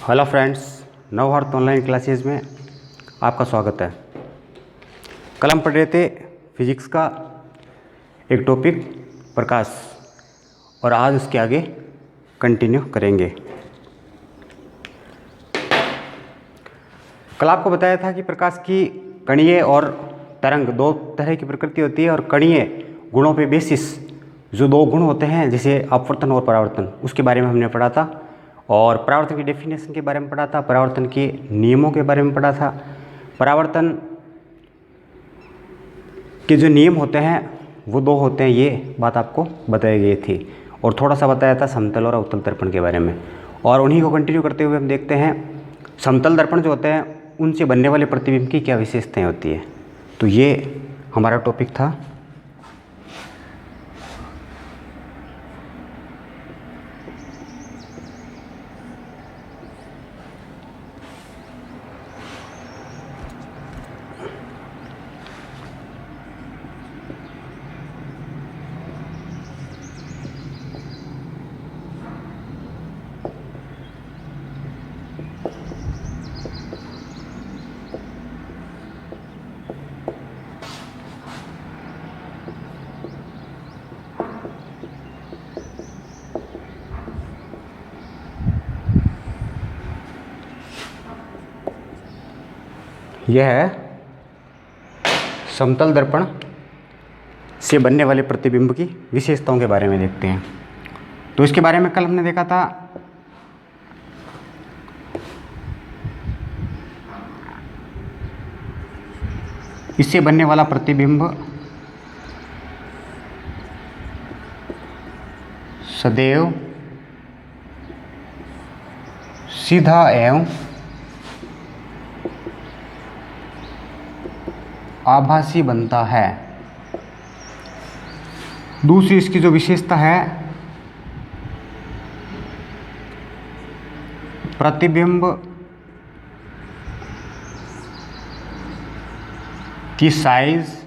Hello friends, Navbharat online classes में आपका स्वागत है। कल हम पढ़ रहे थे फिजिक्स का एक टॉपिक प्रकाश, और आज उसके आगे कंटिन्यू करेंगे। कल आपको बताया था कि प्रकाश की कणीय और तरंग दो तरह की प्रकृति होती है, और कणीय गुणों पे बेसिस जो दो गुण होते हैं जैसे अपवर्तन और परावर्तन, उसके बारे में हमने पढ़ा था। और परावर्तन की डेफिनेशन के बारे में पढ़ा था, परावर्तन के नियमों के बारे में पढ़ा था। परावर्तन के जो नियम होते हैं वो दो होते हैं, ये बात आपको बताई गई थी। और थोड़ा सा बताया था समतल और अवतल दर्पण के बारे में। और उन्हीं को कंटिन्यू करते हुए हम देखते हैं समतल दर्पण जो होते हैं उनसे बनने वाले प्रतिबिंब की क्या विशेषताएं होती है। तो ये हमारा टॉपिक था। यह है समतल दर्पण से बनने वाले प्रतिबिंब की विशेषताओं के बारे में देखते हैं। तो इसके बारे में कल हमने देखा था इससे बनने वाला प्रतिबिंब सदैव सीधा एवं आभासी बनता है। दूसरी इसकी जो विशेषता है, प्रतिबिंब की साइज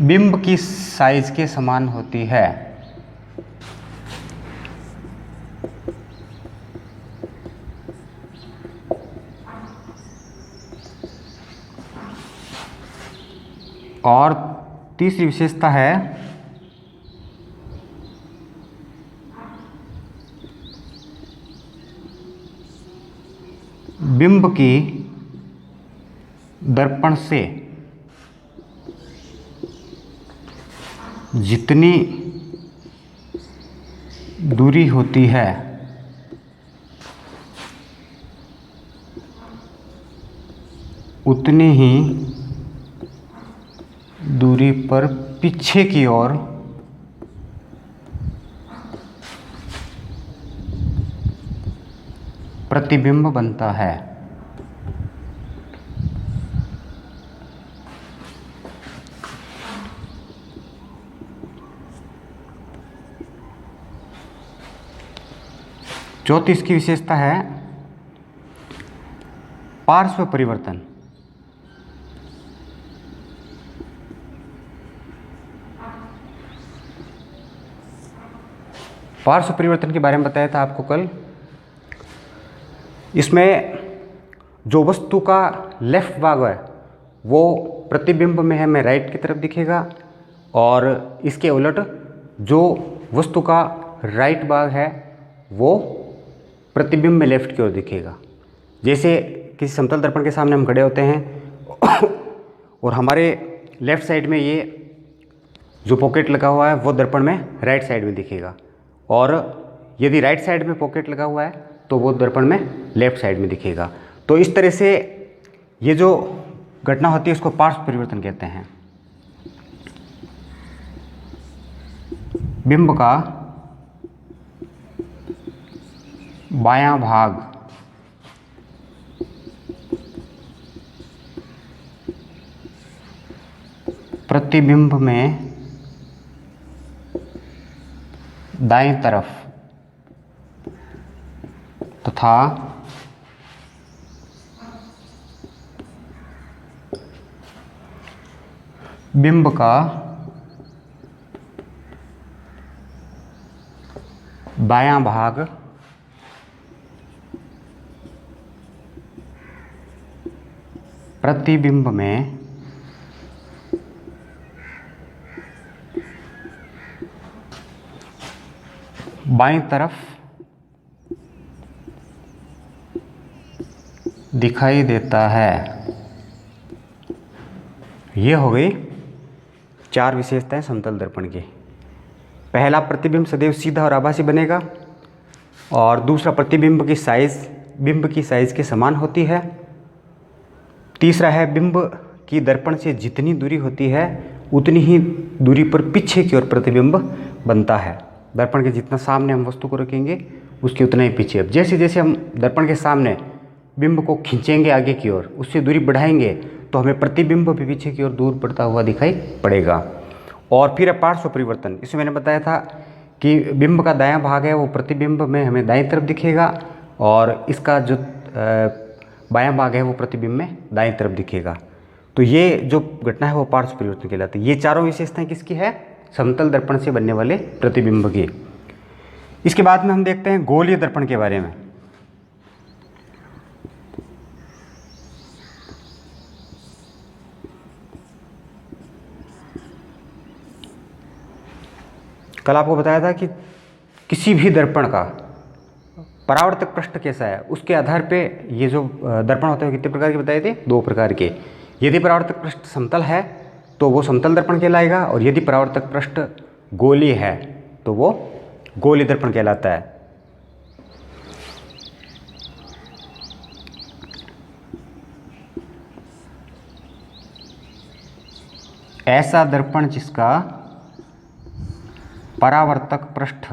बिंब की साइज के समान होती है। और तीसरी विशेषता है बिंब की दर्पण से जितनी दूरी होती है उतनी ही दूरी पर पीछे की ओर प्रतिबिंब बनता है। चौथी इसकी विशेषता है पार्श्व परिवर्तन। पार्श्व परिवर्तन के बारे में बताया था आपको कल। इसमें जो वस्तु का लेफ्ट भाग है वो प्रतिबिंब में हमें राइट की तरफ दिखेगा, और इसके उलट जो वस्तु का राइट भाग है वो प्रतिबिंब में लेफ्ट की ओर दिखेगा। जैसे किसी समतल दर्पण के सामने हम खड़े होते हैं और हमारे लेफ्ट साइड में ये जो पॉकेट लगा हुआ है वो दर्पण में राइट साइड में दिखेगा, और यदि राइट साइड में पॉकेट लगा हुआ है तो वो दर्पण में लेफ्ट साइड में दिखेगा। तो इस तरह से ये जो घटना होती है उसको पार्श्व परिवर्तन कहते हैं। बिंब का बायां भाग प्रतिबिंब में दाईं तरफ तथा बिंब का बायां भाग प्रतिबिंब में बाईं तरफ दिखाई देता है। ये हो गई 4 विशेषताएं समतल दर्पण की। पहला, प्रतिबिंब सदैव सीधा और आभासी बनेगा, और दूसरा, प्रतिबिंब की साइज बिंब की साइज के समान होती है। तीसरा है, बिंब की दर्पण से जितनी दूरी होती है उतनी ही दूरी पर पीछे की ओर प्रतिबिंब बनता है। दर्पण के जितना सामने हम वस्तु को रखेंगे उसके उतना ही पीछे। अब जैसे जैसे हम दर्पण के सामने बिंब को खींचेंगे आगे की ओर, उससे दूरी बढ़ाएंगे तो हमें प्रतिबिंब भी पीछे की ओर दूर बढ़ता हुआ दिखाई पड़ेगा। और फिर पार्श्व परिवर्तन, इसमें मैंने बताया था कि बिंब का दायां भाग है वो प्रतिबिंब में हमें दाईं तरफ दिखेगा, और इसका जो बायां भाग है वो प्रतिबिंब में दाईं तरफ दिखेगा। तो ये जो घटना है वो पार्श्व परिवर्तन कहलाती है। ये चारों विशेषताएं किसकी है? समतल दर्पण से बनने वाले प्रतिबिंब की। इसके बाद में हम देखते हैं गोलीय दर्पण के बारे में। कल आपको बताया था कि किसी भी दर्पण का परावर्तक पृष्ठ कैसा है उसके आधार पे ये जो दर्पण होते हैं कितने प्रकार के बताए थे? 2 प्रकार के। यदि परावर्तक पृष्ठ समतल है तो वो समतल दर्पण कहलाएगा, और यदि परावर्तक पृष्ठ गोलीय है तो वो गोलीय दर्पण कहलाता है। ऐसा दर्पण जिसका परावर्तक पृष्ठ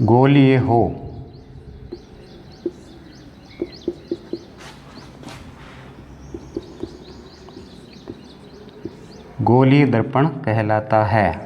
गोलीय हो गोलीय दर्पण कहलाता है।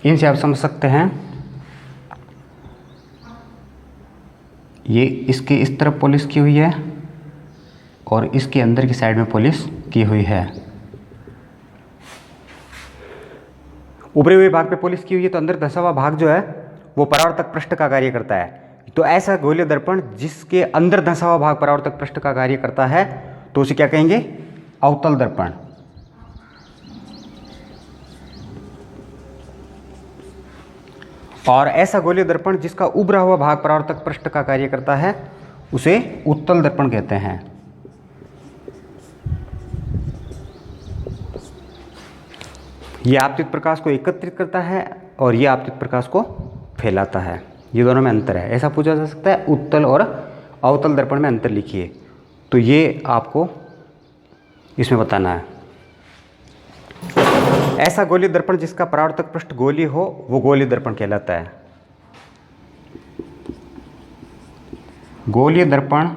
इनसे आप समझ सकते हैं, ये इसके इस तरफ पॉलिश की हुई है और इसके अंदर की साइड में पॉलिश की हुई है। ऊपरी हुए भाग पे पॉलिश की हुई है तो अंदर धंसा हुआ भाग जो है वो परावर्तक पृष्ठ का कार्य करता है। तो ऐसा गोलीय दर्पण जिसके अंदर धंसा हुआ भाग परावर्तक पृष्ठ का कार्य करता है तो उसे क्या कहेंगे? अवतल दर्पण। और ऐसा गोलीय दर्पण जिसका उभरा हुआ भाग परावर्तक पृष्ठ का कार्य करता है उसे उत्तल दर्पण कहते हैं। यह आपतित प्रकाश को एकत्रित करता है और यह आपतित प्रकाश को फैलाता है। ये दोनों में अंतर है। ऐसा पूछा जा सकता है उत्तल और अवतल दर्पण में अंतर लिखिए, तो ये आपको इसमें बताना है। ऐसा गोलीय दर्पण जिसका परावर्तक पृष्ठ गोलीय हो वो गोलीय दर्पण कहलाता है। गोलीय दर्पण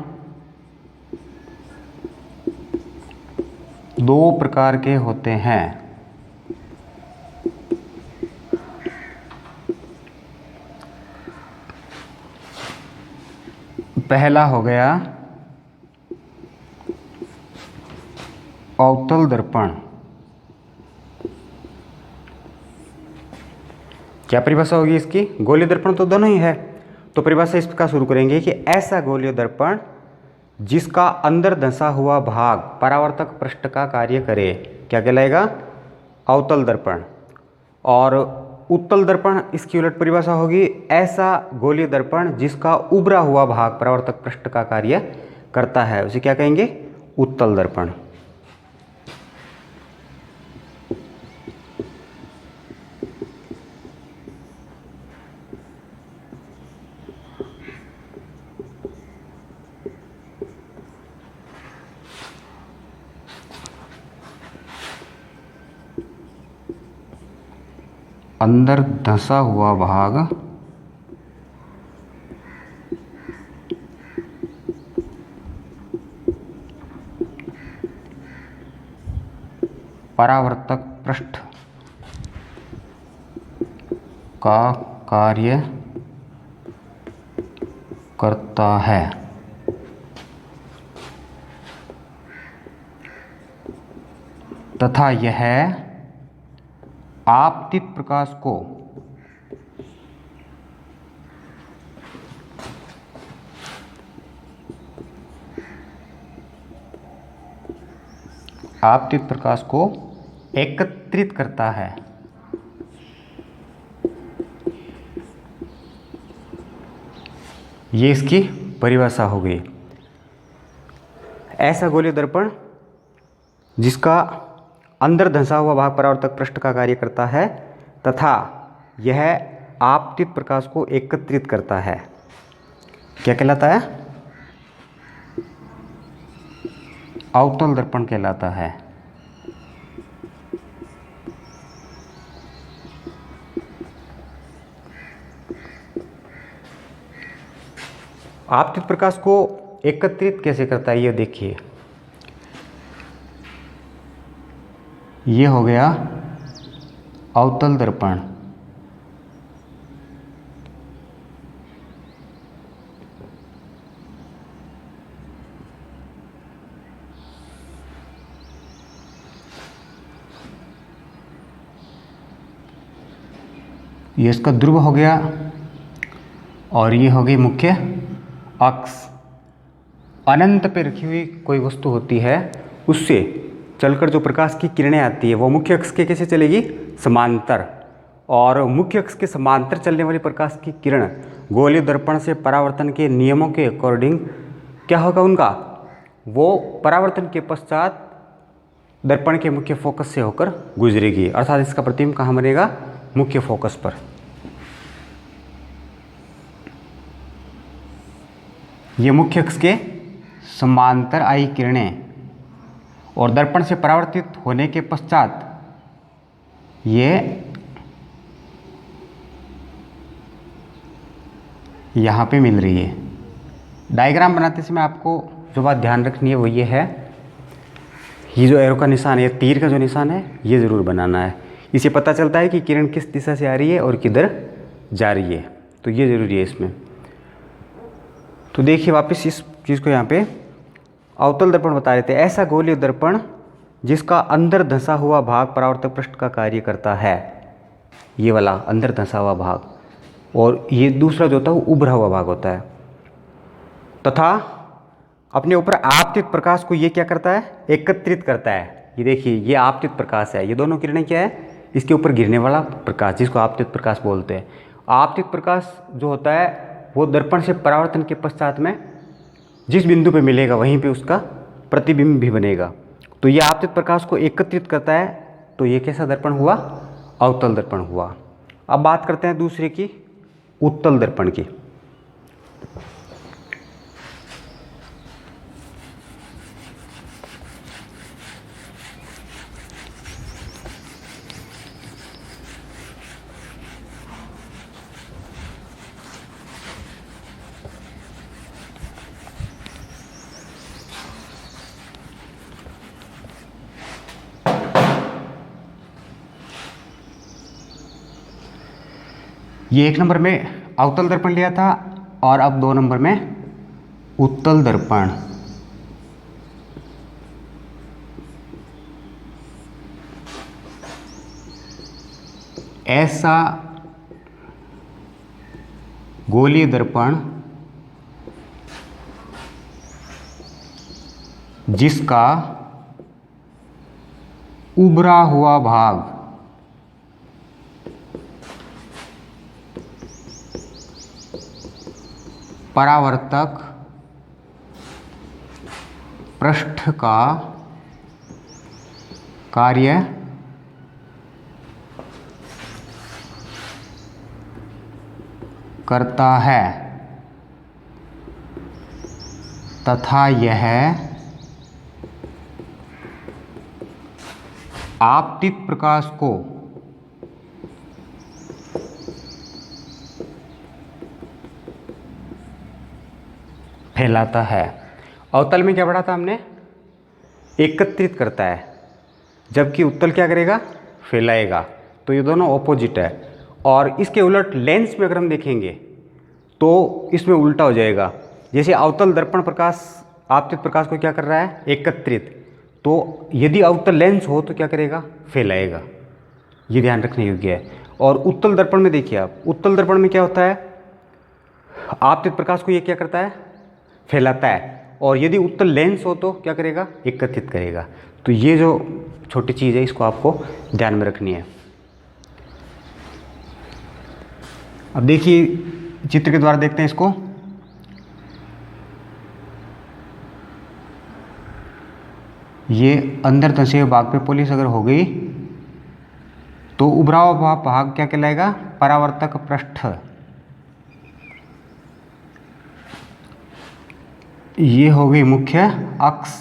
2 प्रकार के होते हैं। पहला हो गया अवतल दर्पण। क्या परिभाषा होगी इसकी? गोलीय दर्पण तो दोनों ही है, तो परिभाषा इस प्रकार शुरू करेंगे कि ऐसा गोलीय दर्पण जिसका अंदर धंसा हुआ भाग परावर्तक पृष्ठ का कार्य करे, क्या कहलाएगा? अवतल दर्पण। और उत्तल दर्पण इसकी उलट परिभाषा होगी, ऐसा गोलीय दर्पण जिसका उभरा हुआ भाग परावर्तक पृष्ठ का कार्य करता है, उसे क्या कहेंगे? उत्तल दर्पण। अंदर धंसा हुआ भाग परावर्तक पृष्ठ का कार्य करता है। तथा यह आपतित प्रकाश को एकत्रित करता है। ये इसकी परिभाषा हो गई। ऐसा गोलीय दर्पण जिसका अंदर धंसा हुआ भाग परावर्तक पृष्ठ का कार्य करता है तथा यह आपतित प्रकाश को एकत्रित करता है, क्या कहलाता है? अवतल दर्पण कहलाता है। आपतित प्रकाश को एकत्रित कैसे करता है ये देखिए। ये हो गया अवतल दर्पण। ये इसका ध्रुव हो गया और ये हो गई मुख्य अक्ष। अनंत पे रखी हुई कोई वस्तु होती है, उससे चलकर जो प्रकाश की किरणें आती है वो मुख्य अक्ष के कैसे चलेगी? समांतर। और मुख्य अक्ष के समांतर चलने वाली प्रकाश की किरण गोलीय दर्पण से परावर्तन के नियमों के अकॉर्डिंग क्या होगा उनका? वो परावर्तन के पश्चात दर्पण के मुख्य फोकस से होकर गुजरेगी, अर्थात इसका प्रतिबिंब कहाँ बनेगा? मुख्य फोकस पर। ये मुख्य अक्ष के समांतर आई किरणें और दर्पण से परावर्तित होने के पश्चात ये यहाँ पे मिल रही है। डायग्राम बनाते समय आपको जो बात ध्यान रखनी है वो ये है, ये जो एरो का निशान है, तीर का जो निशान है, ये ज़रूर बनाना है। इससे पता चलता है कि किरण किस दिशा से आ रही है और किधर जा रही है, तो ये ज़रूरी है इसमें। तो देखिए वापस इस चीज़ को यहाँ पे अवतल दर्पण बता रहे थे। ऐसा गोलीय दर्पण जिसका अंदर धंसा हुआ भाग परावर्तक पृष्ठ का कार्य करता है, ये वाला अंदर धंसा हुआ भाग, और ये दूसरा जो होता है वो उभरा हुआ भाग होता है। तथा अपने ऊपर आपतित प्रकाश को ये क्या करता है? एकत्रित करता है। ये देखिए ये आपतित प्रकाश है, ये दोनों किरणें क्या है? इसके ऊपर गिरने वाला प्रकाश, जिसको आपतित प्रकाश बोलते हैं। आपतित प्रकाश जो होता है वो दर्पण से परावर्तन के पश्चात में जिस बिंदु पे मिलेगा वहीं पे उसका प्रतिबिंब भी बनेगा। तो ये आपतित प्रकाश को एकत्रित करता है, तो ये कैसा दर्पण हुआ? अवतल दर्पण हुआ। अब बात करते हैं दूसरे की, उत्तल दर्पण की। ये 1 नंबर में अवतल दर्पण लिया था और अब 2 नंबर में उत्तल दर्पण। ऐसा गोलीय दर्पण जिसका उभरा हुआ भाग परावर्तक पृष्ठ का कार्य करता है तथा यह आपतित प्रकाश को फैलाता है। अवतल में क्या पढ़ा था हमने? एकत्रित करता है। जबकि उत्तल क्या करेगा, फैलाएगा। तो ये दोनों ऑपोजिट है। और इसके उलट लेंस में अगर हम देखेंगे तो इसमें उल्टा हो जाएगा। जैसे अवतल दर्पण प्रकाश आपतित प्रकाश को क्या कर रहा है, एकत्रित, तो यदि अवतल लेंस हो तो क्या करेगा, फैलाएगा। ये ध्यान रखने योग्य है। और उत्तल दर्पण में देखिए आप, उत्तल दर्पण में क्या होता है, आपतित प्रकाश को ये क्या करता है, फैलाता है। और यदि उत्तल लेंस हो तो क्या करेगा, एकत्रित करेगा। तो ये जो छोटी चीज़ है इसको आपको ध्यान में रखनी है। अब देखिए चित्र के द्वारा देखते हैं इसको। ये अंदर धंसे हुए भाग पे पॉलिश अगर हो गई तो उभरा हुआ भाग क्या कहलाएगा, परावर्तक पृष्ठ। ये हो गई मुख्य अक्ष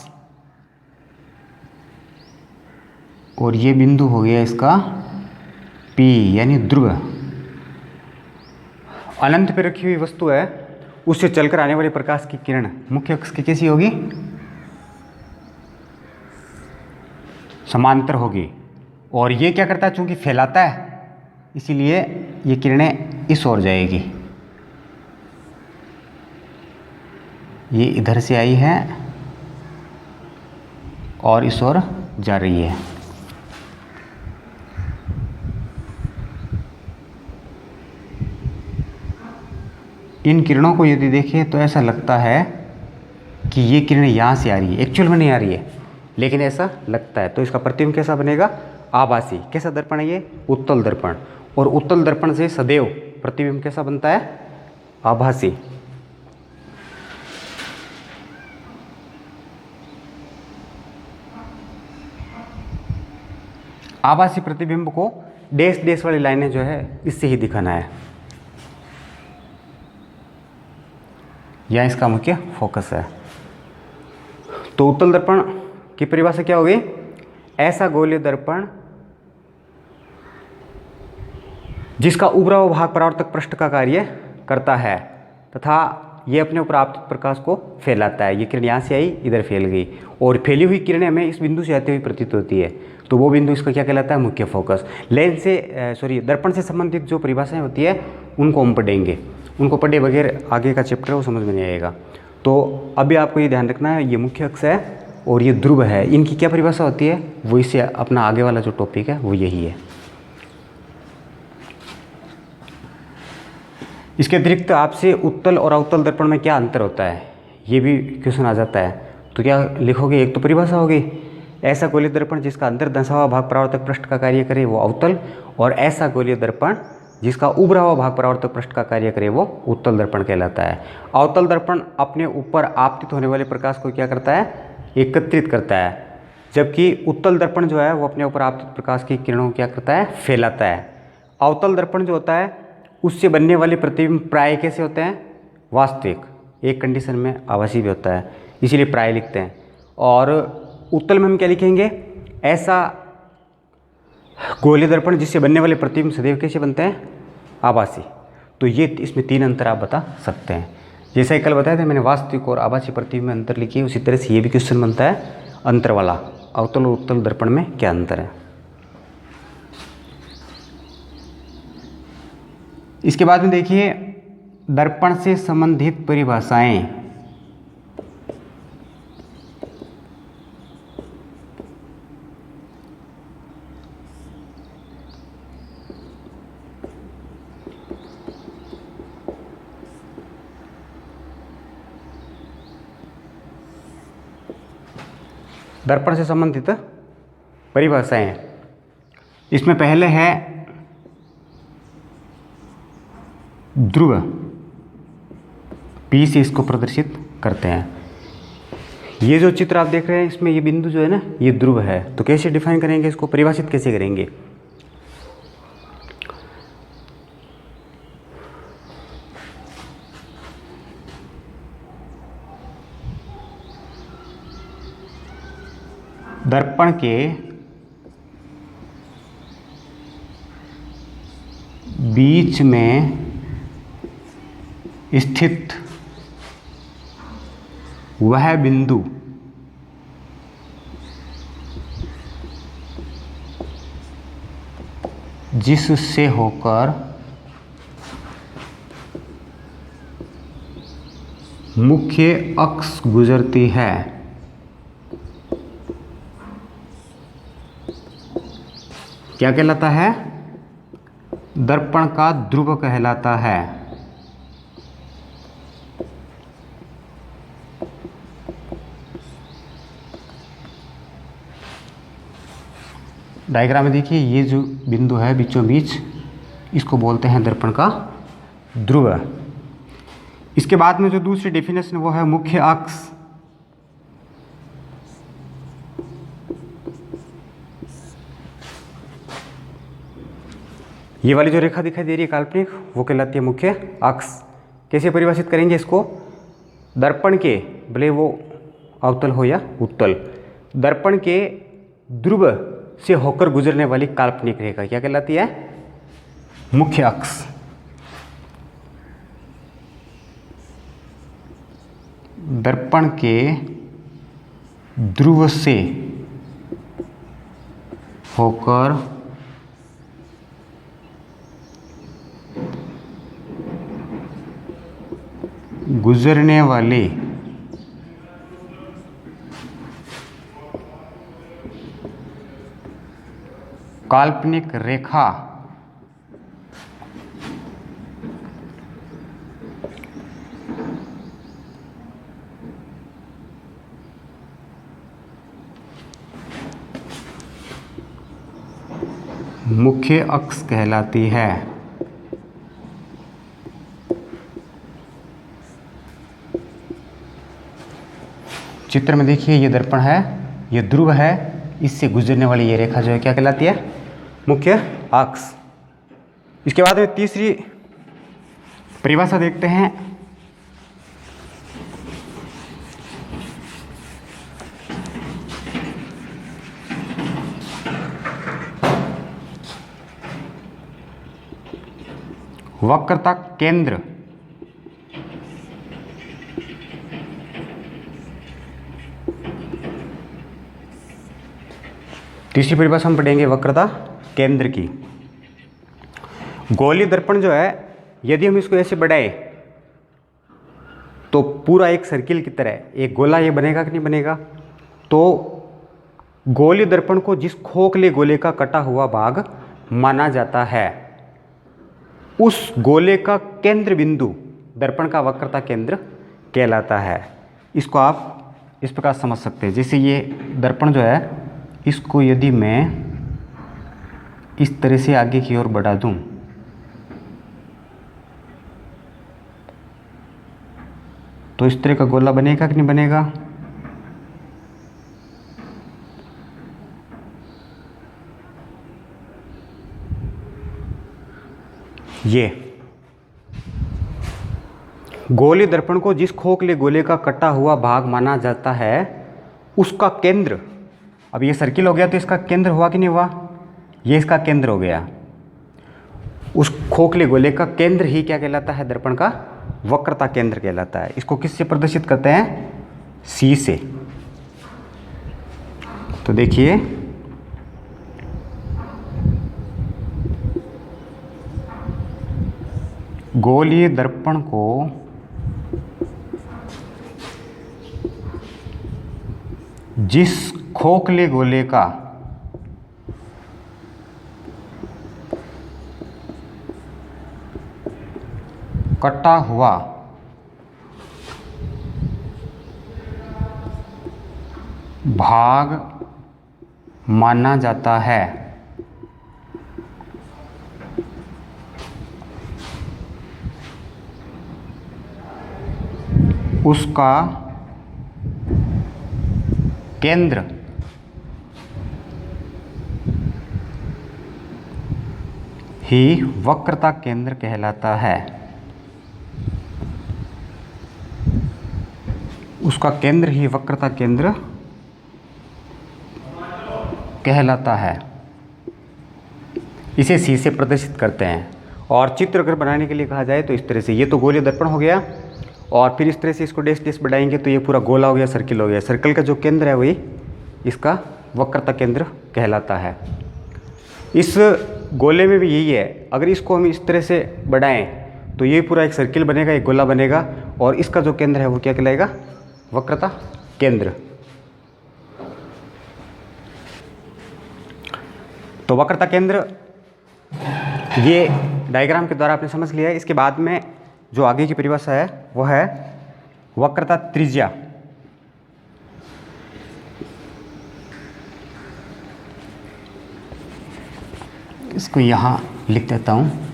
और ये बिंदु हो गया इसका P यानी ध्रुव। अनंत पे रखी हुई वस्तु है, उससे चलकर आने वाले प्रकाश की किरण मुख्य अक्ष की कैसी होगी, समांतर होगी। और ये क्या करता है, चूंकि फैलाता है इसीलिए ये किरणें इस ओर जाएगी। ये इधर से आई है और इस ओर जा रही है। इन किरणों को यदि देखें तो ऐसा लगता है कि ये किरणें यहाँ से आ रही है, एक्चुअल में नहीं आ रही है, लेकिन ऐसा लगता है। तो इसका प्रतिबिंब कैसा बनेगा, आभासी। कैसा दर्पण है ये, उत्तल दर्पण। और उत्तल दर्पण से सदैव प्रतिबिंब कैसा बनता है, आभासी। आभासी प्रतिबिंब को डैश डैश वाली लाइनें जो है इससे ही दिखाना है, यह इसका मुख्य फोकस है। तो उत्तल दर्पण की परिभाषा क्या होगी, ऐसा गोलीय दर्पण जिसका उभरा हुआ भाग परावर्तक पृष्ठ का कार्य करता है तथा ये अपने ऊपर आपतित प्रकाश को फैलाता है। ये किरण यहाँ से आई, इधर फैल गई, और फैली हुई किरणें हमें इस बिंदु से आती हुई प्रतीत होती है। तो वो बिंदु इसका क्या कहलाता है, मुख्य फोकस। लेंस से दर्पण से संबंधित जो परिभाषाएं होती है उनको हम पढ़ेंगे, उनको पढ़े बगैर आगे का चैप्टर वो समझ में नहीं आएगा। तो अभी आपको ये ध्यान रखना है, ये मुख्य अक्ष है और ये ध्रुव है, इनकी क्या परिभाषा होती है, वो इससे अपना आगे वाला जो टॉपिक है वो यही है। इसके अतिरिक्त आपसे उत्तल और अवतल दर्पण में क्या अंतर होता है ये भी क्वेश्चन आ जाता है। तो क्या लिखोगे, एक तो परिभाषा होगी, ऐसा गोलीय दर्पण जिसका अंदर धंसा हुआ भाग परावर्तक पृष्ठ का कार्य करे वो अवतल, और ऐसा गोलीय दर्पण जिसका उभरा हुआ भाग परावर्तक पृष्ठ का कार्य करे वो उत्तल दर्पण कहलाता है। अवतल दर्पण अपने ऊपर आपतित होने वाले प्रकाश को क्या करता है, एकत्रित करता है, जबकि उत्तल दर्पण जो है वो अपने ऊपर आपतित प्रकाश की किरणों को क्या करता है, फैलाता है। अवतल दर्पण जो होता है उससे बनने वाले प्रतिबिंब प्राय कैसे होते हैं, वास्तविक, एक कंडीशन में आभासी भी होता है, इसीलिए प्राय लिखते हैं। और उत्तल में हम क्या लिखेंगे, ऐसा गोलीय दर्पण जिससे बनने वाले प्रतिबिंब सदैव कैसे बनते हैं, आभासी। तो ये इसमें तीन अंतर आप बता सकते हैं। जैसा कल बताया था मैंने, वास्तविक और आभासी प्रतिबिंब में अंतर लिखिए, उसी तरह से ये भी क्वेश्चन बनता है अंतर वाला, अवतल और उत्तल दर्पण में क्या अंतर है। इसके बाद में देखिए दर्पण से संबंधित परिभाषाएं। दर्पण से संबंधित परिभाषाएं, इसमें पहले है ध्रुव, P से इसको प्रदर्शित करते हैं। ये जो चित्र आप देख रहे हैं इसमें ये बिंदु जो है ना ये ध्रुव है। तो कैसे डिफाइन करेंगे इसको, परिभाषित कैसे करेंगे, दर्पण के बीच में स्थित वह बिंदु जिससे होकर मुख्य अक्ष गुजरती है। क्या कहलाता है? दर्पण का ध्रुव कहलाता है। डायग्राम में देखिए, ये जो बिंदु है बीचों बीच, इसको बोलते हैं दर्पण का ध्रुव। इसके बाद में जो दूसरी डेफिनेशन वो है मुख्य अक्ष। ये वाली जो रेखा दिखाई दे रही है काल्पनिक, वो कहलाती है मुख्य अक्ष। कैसे परिभाषित करेंगे इसको? दर्पण के, भले वो अवतल हो या उत्तल, दर्पण के ध्रुव से होकर गुजरने वाली काल्पनिक रेखा क्या कहलाती है? मुख्य अक्ष। दर्पण के ध्रुव से होकर गुजरने वाले काल्पनिक रेखा मुख्य अक्ष कहलाती है। चित्र में देखिए, ये दर्पण है, ये ध्रुव है, इससे गुजरने वाली ये रेखा जो है क्या कहलाती है? मुख्य अक्ष। इसके बाद में तीसरी परिभाषा देखते हैं। वक्रता केंद्र। तीसरी परिभाषा हम पढ़ेंगे वक्रता केंद्र की। गोलीय दर्पण जो है, यदि हम इसको ऐसे बढ़ाए तो पूरा एक सर्किल की तरह एक गोला ये बनेगा कि नहीं बनेगा? तो गोलीय दर्पण को जिस खोखले गोले का कटा हुआ भाग माना जाता है, उस गोले का केंद्र बिंदु दर्पण का वक्रता केंद्र कहलाता है। इसको आप इस प्रकार समझ सकते हैं, जैसे ये दर्पण जो है, इसको यदि मैं इस तरह से आगे की ओर बढ़ा दूं तो इस तरह का गोला बनेगा कि नहीं बनेगा? ये गोलीय दर्पण को जिस खोखले गोले का कटा हुआ भाग माना जाता है, उसका केंद्र, अब ये सर्किल हो गया तो इसका केंद्र हुआ कि नहीं हुआ? ये इसका केंद्र हो गया। उस खोखले गोले का केंद्र ही क्या कहलाता है? दर्पण का वक्रता केंद्र कहलाता है। इसको किससे प्रदर्शित करते हैं? C से। तो देखिए, गोलीय दर्पण को जिस खोखले गोले का कटा हुआ भाग माना जाता है, उसका केंद्र ही वक्रता केंद्र कहलाता है। उसका केंद्र ही वक्रता केंद्र कहलाता है। इसे C से प्रदर्शित करते हैं। और चित्र अगर बनाने के लिए कहा जाए तो इस तरह से, ये तो गोलीय दर्पण हो गया, और फिर इस तरह से इसको डैश डैश बढ़ाएंगे तो ये पूरा गोला हो गया, सर्किल हो गया। सर्कल का जो केंद्र है वही इसका वक्रता केंद्र कहलाता है। इस गोले में भी यही है, अगर इसको हम इस तरह से बढ़ाएं तो ये पूरा एक सर्किल बनेगा, एक गोला बनेगा, और इसका जो केंद्र है वो क्या कहलाएगा? वक्रता केंद्र। तो वक्रता केंद्र ये डायग्राम के द्वारा आपने समझ लिया है। इसके बाद में जो आगे की परिभाषा है वो है वक्रता त्रिज्या। इसको यहाँ लिख देता हूँ।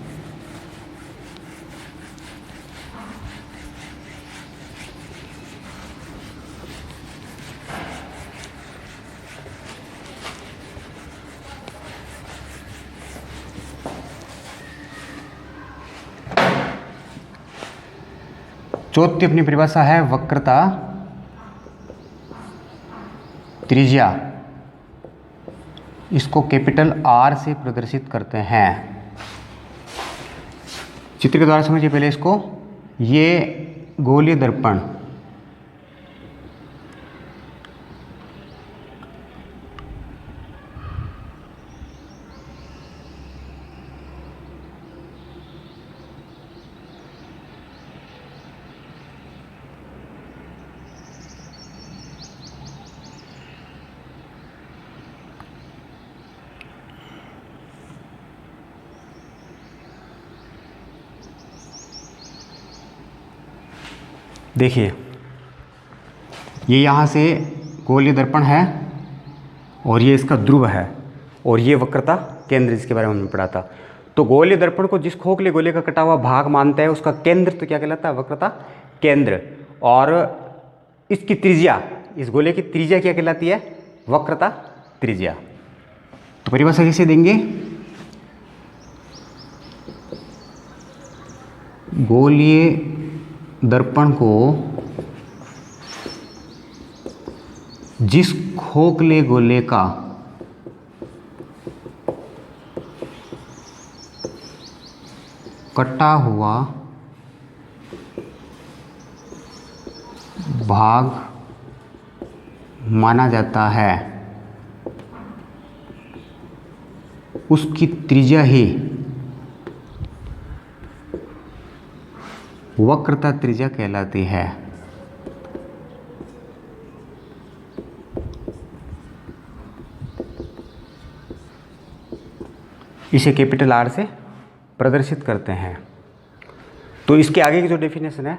चौथी अपनी परिभाषा है वक्रता त्रिज्या। इसको कैपिटल R से प्रदर्शित करते हैं। चित्र के द्वारा समझिए पहले इसको। ये गोलीय दर्पण देखिए, ये यहाँ से गोलीय दर्पण है और ये इसका ध्रुव है, और ये वक्रता केंद्र जिसके बारे में हमने पढ़ा था। तो गोलीय दर्पण को जिस खोखले गोले का कटा हुआ भाग मानता है उसका केंद्र तो क्या कहलाता है? वक्रता केंद्र। और इसकी त्रिज्या, इस गोले की त्रिज्या क्या कहलाती है? वक्रता त्रिज्या। तो परिभाषा कैसे देंगे? गोलीय दर्पण को जिस खोखले गोले का कटा हुआ भाग माना जाता है उसकी त्रिज्या ही वक्रता त्रिज्या कहलाती है। इसे कैपिटल R से प्रदर्शित करते हैं। तो इसके आगे की जो डेफिनेशन है